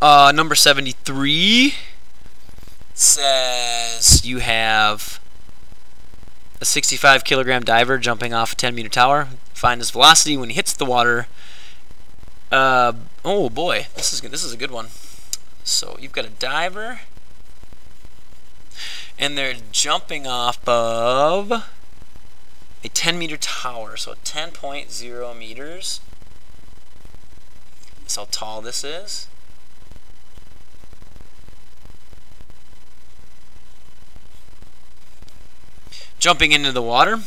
Number 73 says you have a 65 kilogram diver jumping off a 10-meter tower. Find his velocity when he hits the water. Oh boy, this is a good one. So you've got a diver, and they're jumping off of a 10-meter tower, so 10.0 meters. That's how tall this is. Jumping into the water.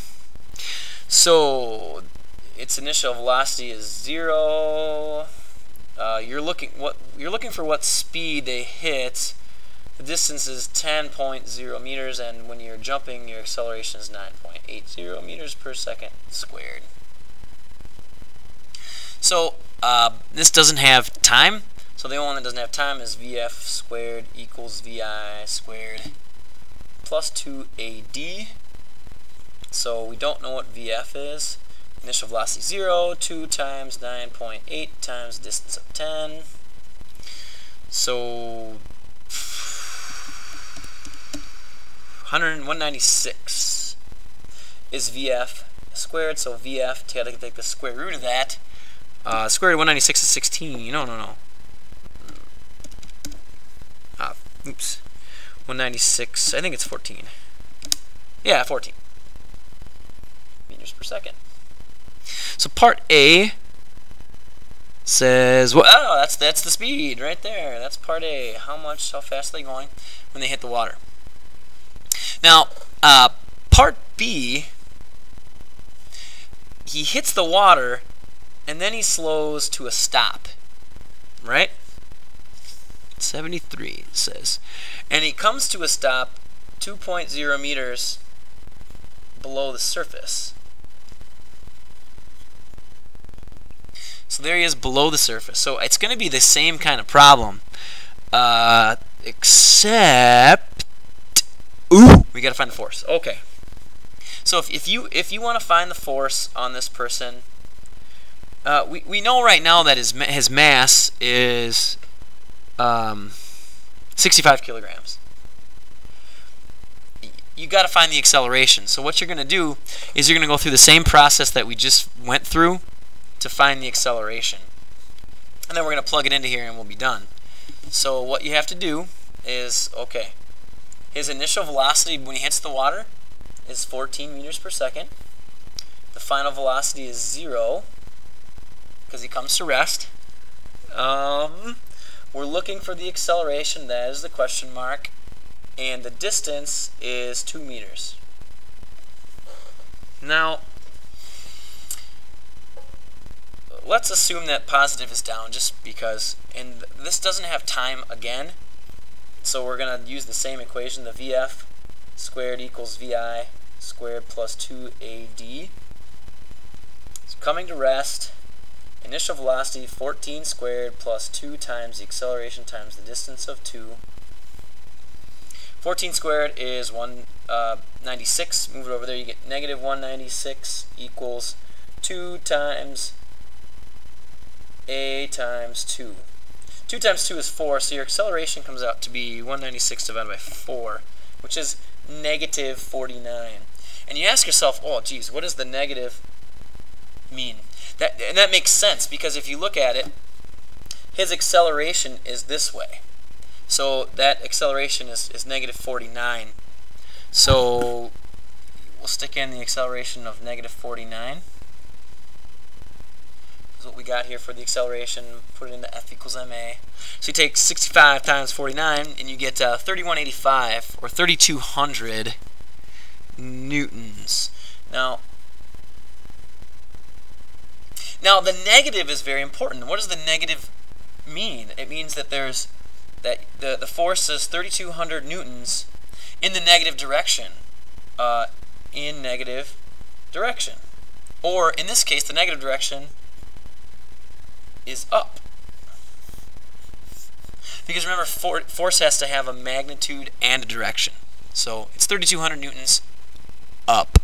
So its initial velocity is 0. You're looking for what speed they hit. The distance is 10.0 meters, and when you're jumping, your acceleration is 9.80 meters per second squared. So this doesn't have time. So the only one that doesn't have time is VF squared equals VI squared plus 2AD. So we don't know what VF is. Initial velocity 0, 2 times 9.8 times distance of 10. So 196 is VF squared. So VF, gotta take the square root of that. Square root of 196 is 16. No. Oops. 196. I think it's 14. Yeah, 14 meters per second. So part A says, well, oh, that's the speed right there. That's part A. How fast are they going when they hit the water? Now, part B, he hits the water and then he slows to a stop, right? 73 it says, and he comes to a stop 2.0 meters below the surface. So there he is below the surface. So it's going to be the same kind of problem, except, ooh, we got to find the force. Okay. So if you want to find the force on this person, we know right now that his mass is 65 kilograms. You got to find the acceleration. So what you're going to do is you're going to go through the same process that we just went through to find the acceleration. And then we're going to plug it into here and we'll be done. So what you have to do is, okay, his initial velocity when he hits the water is 14 meters per second. The final velocity is 0 because he comes to rest. We're looking for the acceleration. That is the question mark. And the distance is 2 meters. Now, let's assume that positive is down just because, and this doesn't have time again, so we're going to use the same equation, the VF squared equals VI squared plus 2AD. So coming to rest, initial velocity 14 squared plus 2 times the acceleration times the distance of 2. 14 squared is 196. Move it over there, you get negative 196 equals 2 times A times 2. 2 times 2 is 4, so your acceleration comes out to be 196 divided by 4, which is negative 49. And you ask yourself, oh geez, what does the negative mean? And that makes sense, because if you look at it, his acceleration is this way. So that acceleration is negative 49. So we'll stick in the acceleration of negative 49. Is what we got here for the acceleration. Put it into F equals ma. So you take 65 times 49, and you get 3185, or 3200 newtons. Now the negative is very important. What does the negative mean? It means that there's the force is 3200 newtons in the negative direction. In negative direction. Or in this case, the negative direction is up. Because remember, force has to have a magnitude and a direction. So it's 3200 newtons up.